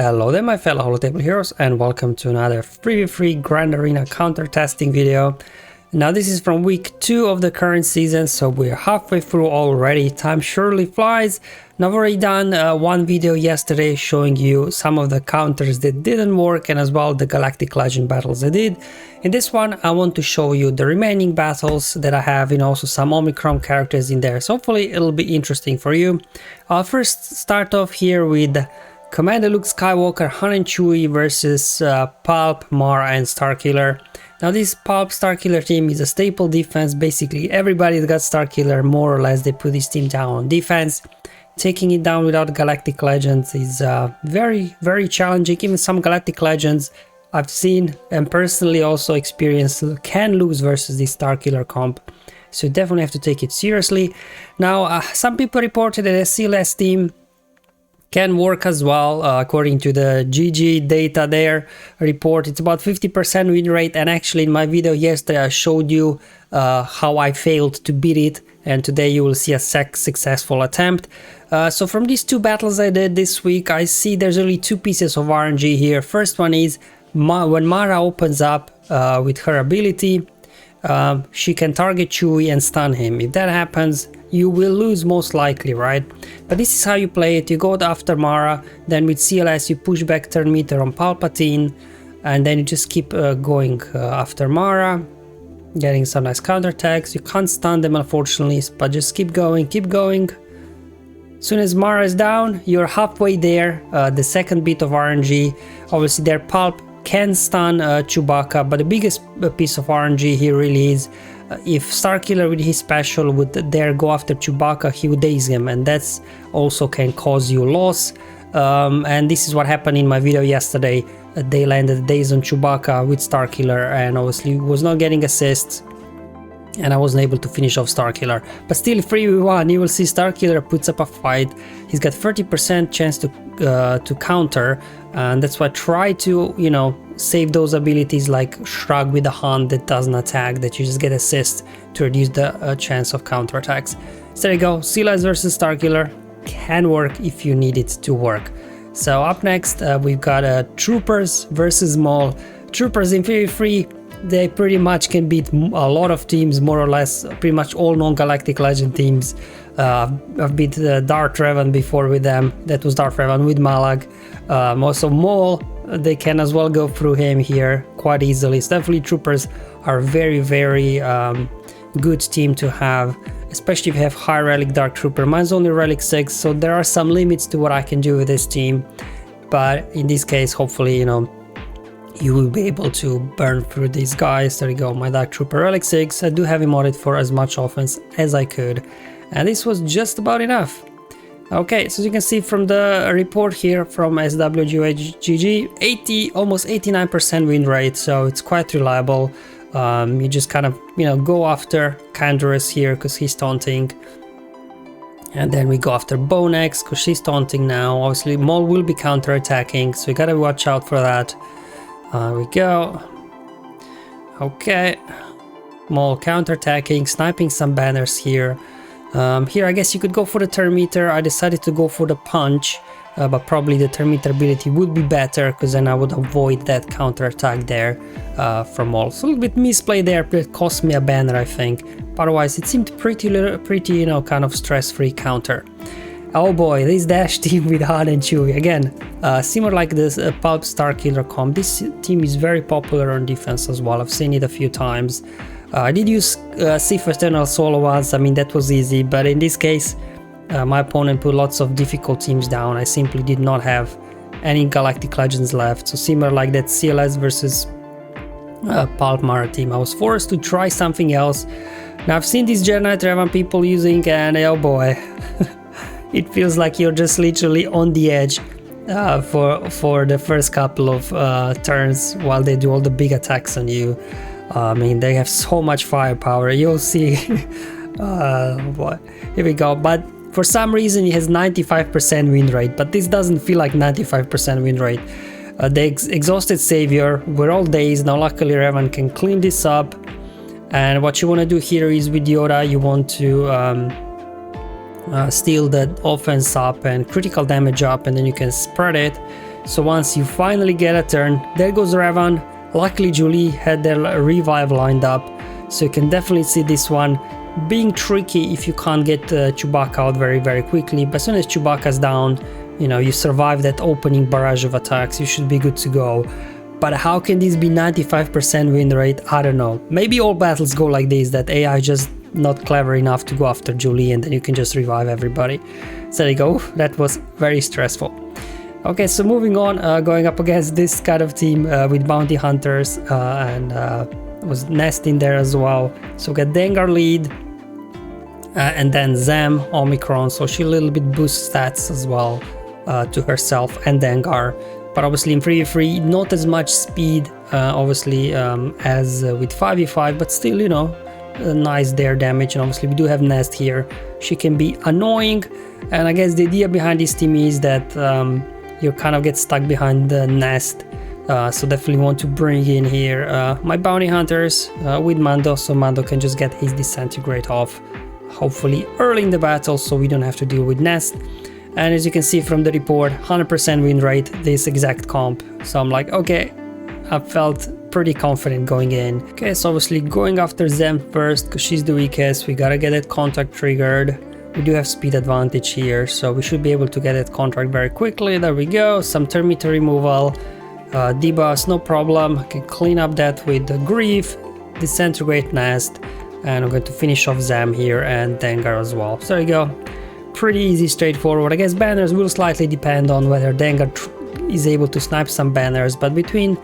Hello there my fellow holotable heroes, and welcome to another 3v3 Grand Arena counter testing video. Now this is from week 2 of the current season, so we're halfway through already. Time surely flies. Now I've already done one video yesterday showing you some of the counters that didn't work, and as well the Galactic Legend battles that did. In this one I want to show you the remaining battles that I have, and also some Omicron characters in there, so hopefully it'll be interesting for you. I'll first start off here with Commander Luke Skywalker, Han and Chewie versus Palp, Mara and Starkiller. Now this Palp Starkiller team is a staple defense. Basically everybody that got Starkiller, more or less, they put this team down on defense. Taking it down without Galactic Legends is very challenging. Even some Galactic Legends I've seen and personally also experienced can lose versus this Starkiller comp. So you definitely have to take it seriously. Now some people reported that a CLS team can work as well. According to the GG data there report, it's about 50% win rate, and actually in my video yesterday I showed you how I failed to beat it, and today you will see a successful attempt. So from these two battles I did this week, I see there's only two pieces of RNG here. First one is when Mara opens up with her ability, she can target Chewie and stun him. If that happens, you will lose most likely, right? But this is how you play it. You go after Mara, then with CLS you push back turn meter on Palpatine, and then you just keep going after Mara, getting some nice counterattacks. You can't stun them unfortunately, but just keep going, keep going. As soon as Mara is down, you're halfway there. The second bit of RNG, obviously their Palp can stun Chewbacca, but the biggest piece of RNG here really is if Starkiller with his special would dare go after Chewbacca, he would daze him, and that's also can cause you loss. And this is what happened in my video yesterday. They landed daze on Chewbacca with Starkiller, and obviously was not getting assists, and I wasn't able to finish off Starkiller. But still 3v1, you will see Starkiller puts up a fight. He's got 30% chance to counter, and that's why I try to, you know, save those abilities like Shrug with the hand that doesn't attack, that you just get assist to reduce the chance of counterattacks. So there you go, CLS versus Starkiller can work if you need it to work. So up next we've got Troopers versus Maul. Troopers in 3v3, they pretty much can beat a lot of teams, more or less, pretty much all non-Galactic Legend teams. I've beat Darth Revan before with them. That was Darth Revan with Malag. Also Maul, they can as well go through him here quite easily. So definitely Troopers are a very good team to have, especially if you have high relic Dark Trooper. Mine's only relic 6, so there are some limits to what I can do with this team, but in this case hopefully, you know, you will be able to burn through these guys. There you go, my Dark Trooper relic 6. I do have him modded for as much offense as I could, and this was just about enough. Okay, so you can see from the report here from SWGOH, almost 89% win rate, so it's quite reliable. You just kind of, you know, go after Canderous here because he's taunting, and then we go after Bonex because she's taunting now. Obviously Maul will be counter-attacking, so you gotta watch out for that. We go. Okay, Maul counter-attacking, sniping some banners here. Here I guess you could go for the turn meter. I decided to go for the punch, but probably the turn meter ability would be better because then I would avoid that counter attack there from Maul. So a little bit misplay there, but it cost me a banner I think. But otherwise it seemed pretty, you know, kind of stress-free counter. Oh boy, this Dash team with Han and Chewie again, similar like this Palp Starkiller comp. This team is very popular on defense as well. I've seen it a few times. I did use Sith Eternal Solo once. I mean, that was easy, but in this case my opponent put lots of difficult teams down. I simply did not have any Galactic Legends left, so similar like that CLS versus Palp Mara team, I was forced to try something else. Now I've seen these Jedi Knight Revan people using, and oh boy it feels like you're just literally on the edge for the first couple of turns while they do all the big attacks on you. I mean, they have so much firepower, you'll see. Boy, here we go. But for some reason he has 95% win rate, but this doesn't feel like 95% win rate. The Exhausted Savior, we're all dazed now. Luckily Revan can clean this up, and what you want to do here is with Yoda you want to steal the offense up and critical damage up, and then you can spread it. So once you finally get a turn, there goes Revan. Luckily Julie had their revive lined up, so you can definitely see this one being tricky if you can't get Chewbacca out very quickly. But as soon as Chewbacca's down, you know, you survive that opening barrage of attacks, you should be good to go. But how can this be 95% win rate? I don't know. Maybe all battles go like this, that AI just not clever enough to go after Julie and then you can just revive everybody. So there you go, that was very stressful. Okay, so moving on, going up against this kind of team with bounty hunters and was Nest in there as well. So we got Dengar lead and then Zam, Omicron, so she a little bit boosts stats as well to herself and Dengar. But obviously in 3v3, not as much speed obviously as with 5v5, but still, you know, nice dare damage. And obviously we do have Nest here. She can be annoying, and I guess the idea behind this team is that you kind of get stuck behind the Nest, so definitely want to bring in here my bounty hunters with Mando, so Mando can just get his disintegrate off hopefully early in the battle, so we don't have to deal with Nest. And as you can see from the report, 100% win rate, this exact comp, so I'm like, okay, I felt pretty confident going in. Okay, so obviously going after Zem first because she's the weakest. We gotta get that contact triggered. We do have speed advantage here, so we should be able to get that contract very quickly. There we go, some Terminator removal, debuffs, no problem. I can clean up that with the Grief, disintegrate Nest, and I'm going to finish off Zam here and Dengar as well. So there you go, pretty easy, straightforward. I guess banners will slightly depend on whether Dengar is able to snipe some banners, but between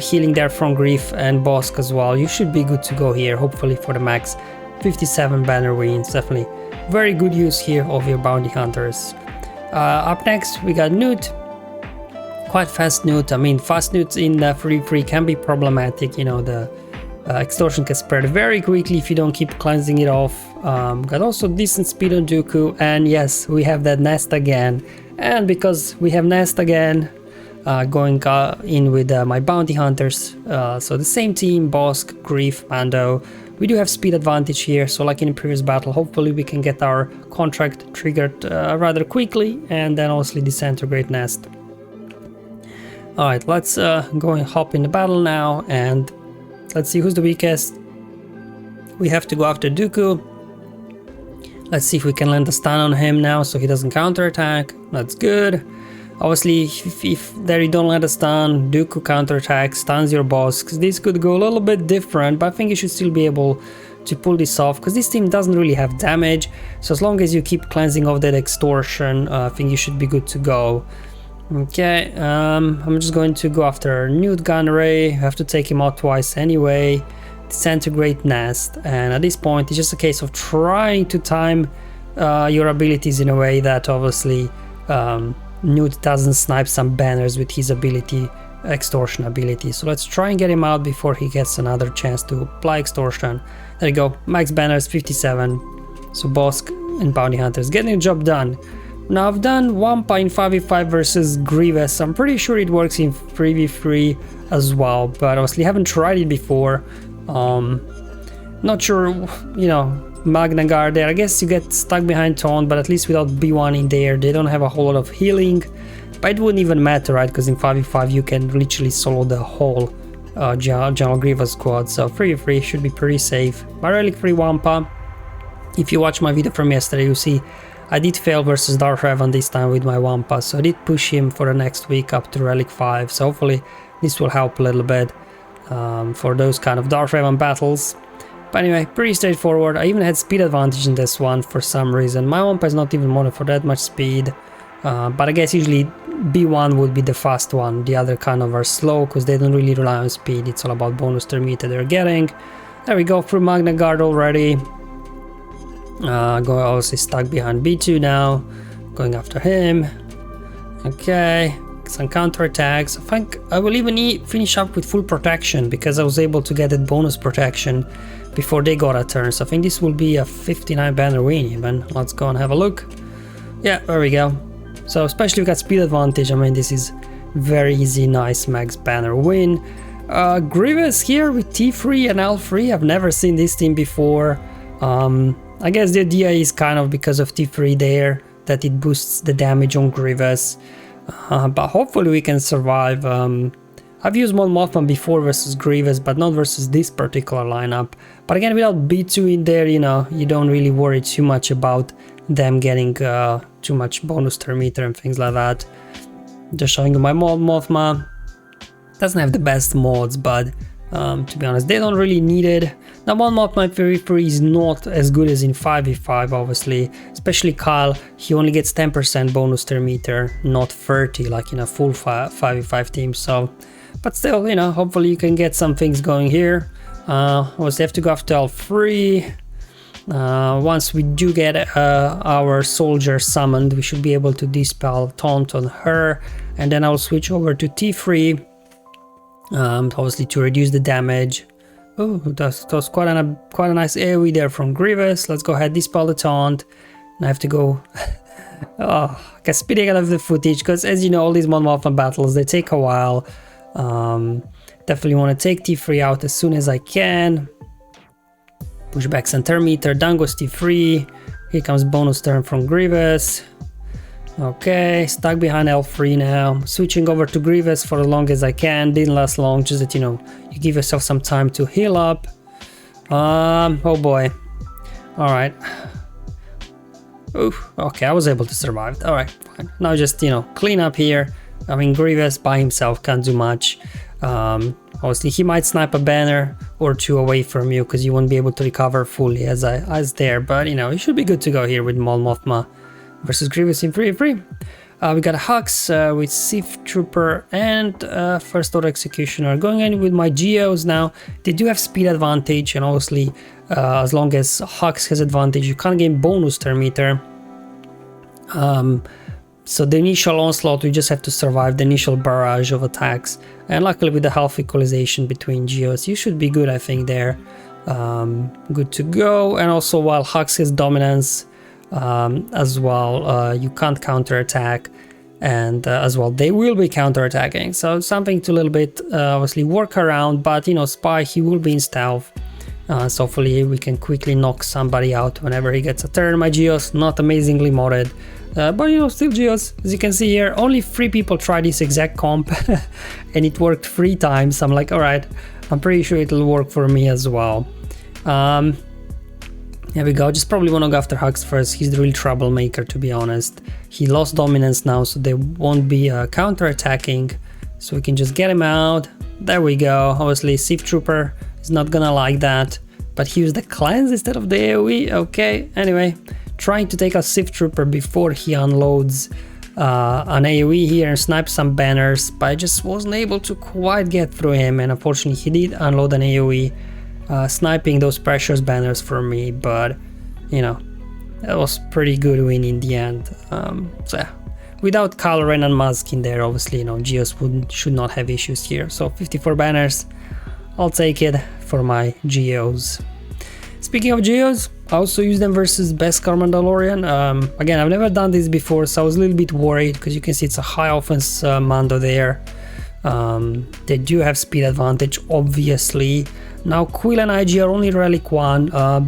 healing there from Grief and Bossk as well, you should be good to go here, hopefully for the max 57 banner wins. Definitely very good use here of your bounty hunters. Up next we got Nute, quite fast Nute. I mean, fast Nutes in 3v3 can be problematic, you know, the extortion can spread very quickly if you don't keep cleansing it off. Got also decent speed on Dooku, and yes, we have that Nest again, and because we have Nest again, going in with my bounty hunters, so the same team, Bossk, Grief, Mando. We do have speed advantage here, so like in the previous battle, hopefully we can get our contract triggered rather quickly, and then obviously disintegrate Nest. Alright, let's go and hop in the battle now, and let's see who's the weakest. We have to go after Dooku. Let's see if we can land a stun on him now so he doesn't counterattack. That's good. Obviously, if there you don't let a stun, Dooku counterattack, stuns your boss, because this could go a little bit different, but I think you should still be able to pull this off, because this team doesn't really have damage, so as long as you keep cleansing off that extortion, I think you should be good to go. Okay, I'm just going to go after Nute Gunray. I have to take him out twice anyway. Disintegrate Nest, and at this point it's just a case of trying to time your abilities in a way that obviously Nute doesn't snipe some banners with his ability, extortion ability. So let's try and get him out before he gets another chance to apply extortion. There you go, max banners 57. So Bossk and bounty hunters getting the job done. Now I've done Wampa in 5v5 versus Grievous. I'm pretty sure it works in 3v3 as well, but obviously haven't tried it before. Not sure, you know, Magna Guard there. I guess you get stuck behind Taunt, but at least without B1 in there, they don't have a whole lot of healing. But it wouldn't even matter, right? Because in 5v5 you can literally solo the whole General Grievous squad. So 3v3 should be pretty safe. My Relic free Wampa. If you watch my video from yesterday, you see I did fail versus Darth Revan this time with my Wampa, so I did push him for the next week up to Relic 5. So hopefully this will help a little bit for those kind of Darth Revan battles. But anyway, pretty straightforward. I even had speed advantage in this one for some reason. My Wampa is not even modded for that much speed. But I guess usually B1 would be the fast one. The other kind of are slow because they don't really rely on speed. It's all about bonus per meter they're getting. There we go, through Magna Guard already. Obviously stuck behind B2 now. Going after him. Okay. Some counterattacks. I think I will even finish up with full protection because I was able to get that bonus protection before they got a turn. So I think this will be a 59 banner win even. Let's go and have a look. Yeah, there we go. So especially if we got speed advantage, I mean this is very easy, nice max banner win. Grievous here with T3 and L3. I've never seen this team before. I guess the idea is kind of because of T3 there that it boosts the damage on Grievous. but hopefully we can survive. I've used Maul Mothma before versus Grievous, but not versus this particular lineup. But again, without B2 in there, you know, you don't really worry too much about them getting too much bonus turn meter and things like that. Just showing you my Maul Mothma. Doesn't have the best mods, but to be honest, they don't really need it. Now, Maul Mothma 3v3 is not as good as in 5v5, obviously. Especially Kyle, he only gets 10% bonus turn meter, not 30 like in a full 5v5 team. So, but still, you know, hopefully you can get some things going here. Obviously have to go after L3. Once we do get our soldier summoned, we should be able to dispel taunt on her, and then I'll switch over to T3, obviously to reduce the damage. Oh, that was quite a nice AoE there from Grievous. Let's go ahead, dispel the taunt. And I have to go okay, speeding out of the footage, because as you know, all these Maul Mothma battles, they take a while. Definitely want to take T3 out as soon as I can. Push back some turn meter, down goes T3. Here comes bonus turn from Grievous. Okay, stuck behind L3 now. Switching over to Grievous for as long as I can. Didn't last long, just that, you know, you give yourself some time to heal up. Oh boy. Alright. Oof, okay, I was able to survive. Alright, fine. Now just, you know, clean up here. I mean, Grievous by himself can't do much. Obviously, he might snipe a banner or two away from you because you won't be able to recover fully as there. But, you know, you should be good to go here with Maul Mothma versus Grievous in 3v3. We got Hux with Sith Trooper and First Order Executioner. Going in with my Geos now. They do have speed advantage, and obviously, as long as Hux has advantage, you can't gain bonus turn meter. So the initial onslaught, we just have to survive the initial barrage of attacks. And luckily with the health equalization between Geos, you should be good, I think, there. Good to go. And also, while Hux has dominance as well, you can't counterattack. And as well, they will be counterattacking. So something to a little bit obviously work around. But, you know, Spy, he will be in stealth. So hopefully we can quickly knock somebody out whenever he gets a turn. My Geos, not amazingly modded. But you know, still Geos. As you can see here, only 3 people tried this exact comp and it worked 3 times. I'm like, alright, I'm pretty sure it'll work for me as well. Here we go. Just probably want to go after Hux first. He's the real troublemaker, to be honest. He lost dominance now, so they won't be counter-attacking. So we can just get him out. There we go. Obviously, Sith Trooper is not gonna like that. But he used the cleanse instead of the AoE. Okay, anyway. Trying to take a Sith Trooper before he unloads an AoE here and snipe some banners, but I just wasn't able to quite get through him, and unfortunately he did unload an AoE, sniping those precious banners for me, but you know, that was pretty good win in the end. So yeah, without Kylo Ren and Musk in there, obviously, you know, Geos should not have issues here. So 54 banners, I'll take it for my Geos. Speaking of Geos, I also use them versus Beskar Mandalorian. Again, I've never done this before, so I was a little bit worried because you can see it's a high offense Mando there. They do have speed advantage, obviously. Now Quill and IG are only Relic 1,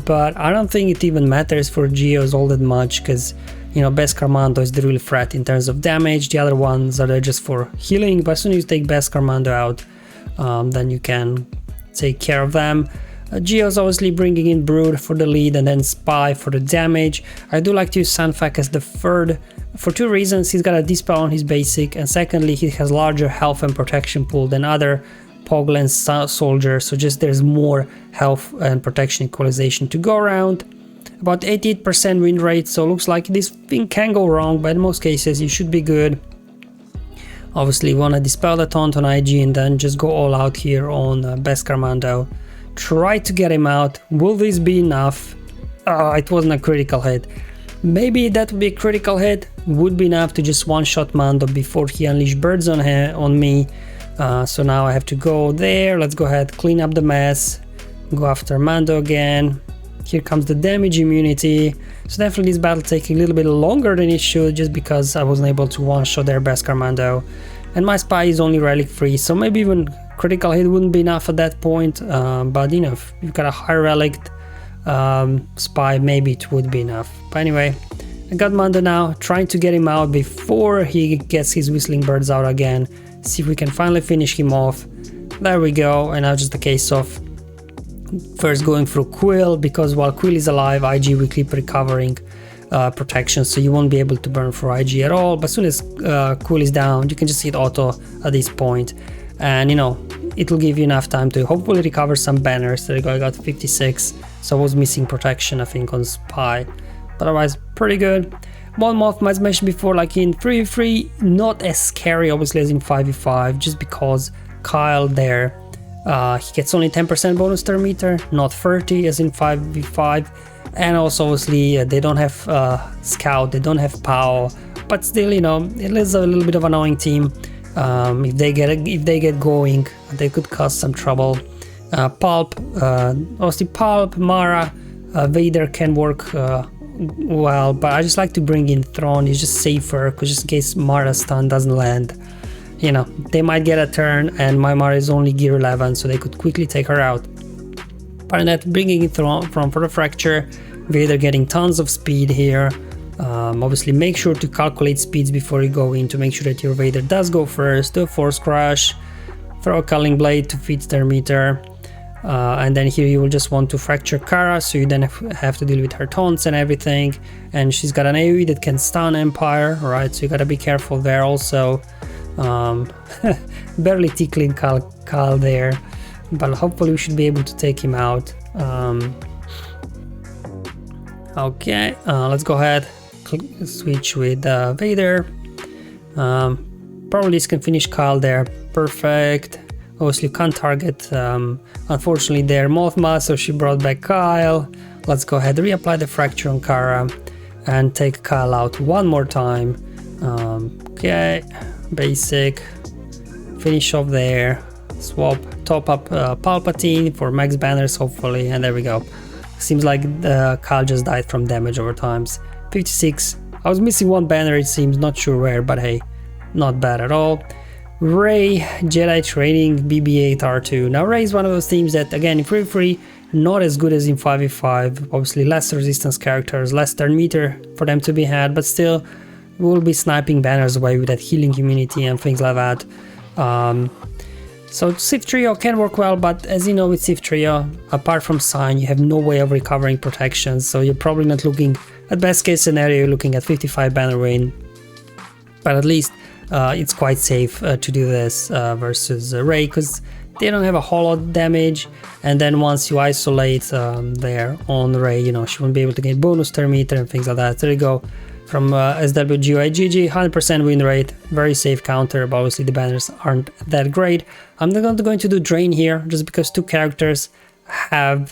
but I don't think it even matters for Geos all that much because, you know, Beskar Mando is the real threat in terms of damage. The other ones are there just for healing, but as soon as you take Beskar Mando out, then you can take care of them. Geos obviously bringing in Brood for the lead and then Spy for the damage. I do like to use Sanfak as the third for 2 reasons. He's got a dispel on his basic, and secondly, he has larger health and protection pool than other Pogland soldiers, so just there's more health and protection equalization to go around. About 88% win rate, so looks like this thing can go wrong, but in most cases you should be good. Obviously, want to dispel the taunt on IG and then just go all out here on Beskar Mando. Try to get him out. Will this be enough? It wasn't a critical hit. Maybe that would be a critical hit. Would be enough to just one-shot Mando before he unleashed birds on me. So now I have to go there. Let's go ahead, clean up the mess. Go after Mando again. Here comes the damage immunity. So definitely this battle taking a little bit longer than it should, just because I wasn't able to one-shot their Beskar Mando. And my Spy is only relic free, so maybe even critical hit wouldn't be enough at that point. But you know, if you've got a high relic Spy, maybe it would be enough. But anyway, I got Mando now, trying to get him out before he gets his whistling birds out again. See if we can finally finish him off. There we go, and now just a case of first going through Quill, because while Quill is alive, IG will keep recovering protection, so you won't be able to burn for IG at all. But as soon as Quill is down, you can just hit auto at this point, and you know, it'll give you enough time to hopefully recover some banners. There you go, I got 56, so I was missing protection, I think, on Spy. But otherwise, pretty good. Mothma, as mentioned before, like in 3v3, not as scary obviously as in 5v5, just because Kyle there, he gets only 10% bonus turn meter, not 30 as in 5v5. And also obviously they don't have Scout, they don't have POW, but still, you know, it is a little bit of an annoying team. If they get going, they could cause some trouble. Pulp, obviously Pulp, Mara, Vader can work well, but I just like to bring in Thrawn. It's just safer, because just in case Mara's stun doesn't land, you know, they might get a turn, and my Mara is only gear 11, so they could quickly take her out. Apart from that, bringing in Thrawn for the fracture, Vader getting tons of speed here. Obviously make sure to calculate speeds before you go in, to make sure that your Vader does go first. Do a Force Crush, throw a Culling Blade to feed their meter, and then here you will just want to fracture Kara, so you then have to deal with her taunts and everything. And she's got an AoE that can stun Empire, right? So you gotta be careful there also. Barely tickling Kyle there, but hopefully we should be able to take him out. Okay, let's go ahead, switch with Vader. Probably this can finish Kyle there. Perfect. Obviously you can't target, unfortunately, there Mothma, so she brought back Kyle. Let's go ahead, reapply the fracture on Kara and take Kyle out one more time. Okay, basic, finish off there, swap, top up Palpatine for max banners hopefully, and there we go. Seems like Kyle just died from damage over times. 56, I was missing one banner it seems, not sure where, but hey, not bad at all. Rey, Jedi Training, BB-8 R2. Now Rey is one of those teams that, again, in 3v3, not as good as in 5v5. Obviously less resistance characters, less turn meter for them to be had, but still we'll be sniping banners away with that healing immunity and things like that. So Sith Trio can work well, but as you know with Sith Trio, apart from Sign, you have no way of recovering protections, so you're probably not looking, at best case scenario, you're looking at 55 banner win. But at least it's quite safe to do this versus Rey, because they don't have a whole lot of damage, and then once you isolate there on Rey, you know, she won't be able to get bonus turn meter and things like that. There you go. From SWGOH GG, 100% win rate, very safe counter, but obviously the banners aren't that great. I'm not going to do Drain here, just because two characters have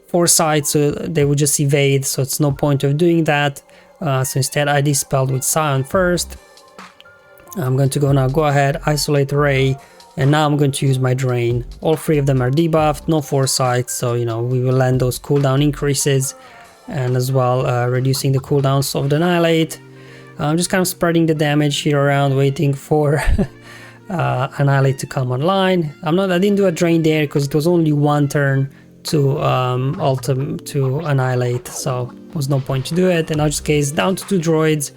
foresight, so they would just evade, so it's no point of doing that. So instead I dispelled with Scion first. I'm going to go ahead, isolate Rey, and now I'm going to use my Drain. All three of them are debuffed, no foresight, so you know, we will land those cooldown increases, and as well reducing the cooldowns of the Annihilate. I'm just kind of spreading the damage here around, waiting for Annihilate to come online. I didn't do a Drain there because it was only one turn to Annihilate, so there was no point to do it. In this case, down to 2 droids.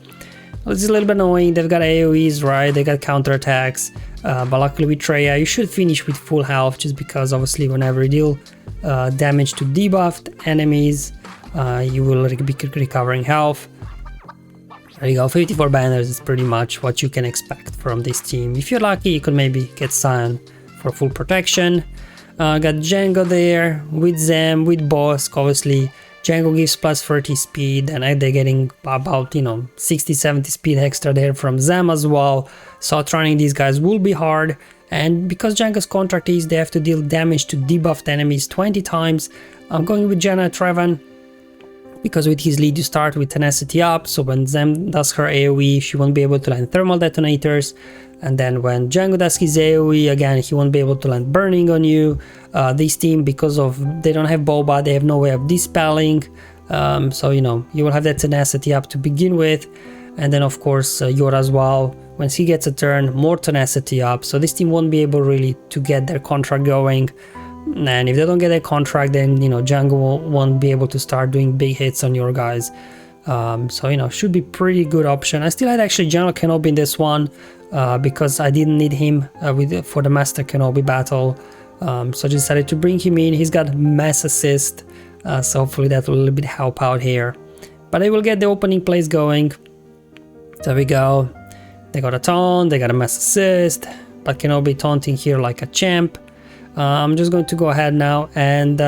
It's a little bit annoying, they've got AoEs, right, they got counterattacks, but luckily with Traya you should finish with full health, just because obviously whenever you deal damage to debuffed enemies, you will be recovering health. There you go, 54 banners is pretty much what you can expect from this team. If you're lucky, you could maybe get Scion for full protection. Got Django there, with Zam, with Bossk. Obviously Django gives plus 30 speed, and they're getting about, you know, 60-70 speed extra there from Zam as well. So outrunning these guys will be hard, and because Django's contract is they have to deal damage to debuffed enemies 20 times, I'm going with Janna Trevan, because with his lead you start with tenacity up, so when Zam does her AoE she won't be able to land thermal detonators, and then when Django does his AoE again he won't be able to land burning on you. This team, because of they don't have Boba, they have no way of dispelling, so you know, you will have that tenacity up to begin with, and then of course Yoda as well, once he gets a turn, more tenacity up, so this team won't be able really to get their contract going. And if they don't get a contract, then you know, Django won't be able to start doing big hits on your guys. So, you know, should be pretty good option. I still had actually General Kenobi in this one because I didn't need him for the Master Kenobi battle. So I decided to bring him in. He's got mass assist, so hopefully that will a little bit help out here. But I will get the opening plays going. There we go. They got a taunt, they got a mass assist, but Kenobi taunting here like a champ. I'm just going to go ahead now and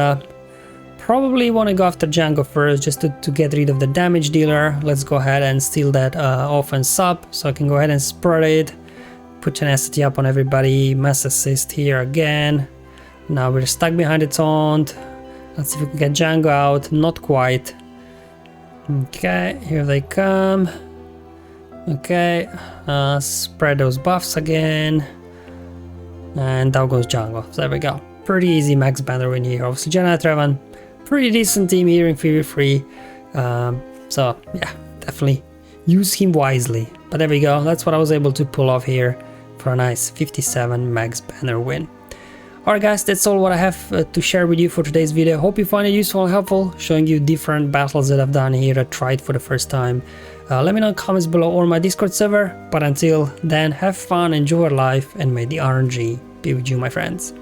probably want to go after Django first just to get rid of the damage dealer. Let's go ahead and steal that offense up so I can go ahead and spread it. Put tenacity up on everybody. Mass assist here again. Now we're stuck behind the taunt. Let's see if we can get Django out. Not quite. Okay, here they come. Okay, spread those buffs again. And down goes Django. So there we go. Pretty easy max banner win here. Obviously, Jedi Trevan. Pretty decent team here in 3v3. So yeah, definitely use him wisely. But there we go. That's what I was able to pull off here for a nice 57 max banner win. Alright guys, that's all what I have to share with you for today's video. Hope you find it useful and helpful, showing you different battles that I've done here that tried for the first time. Let me know in the comments below or my Discord server. But until then, have fun, enjoy life, and may the RNG be with you, my friends.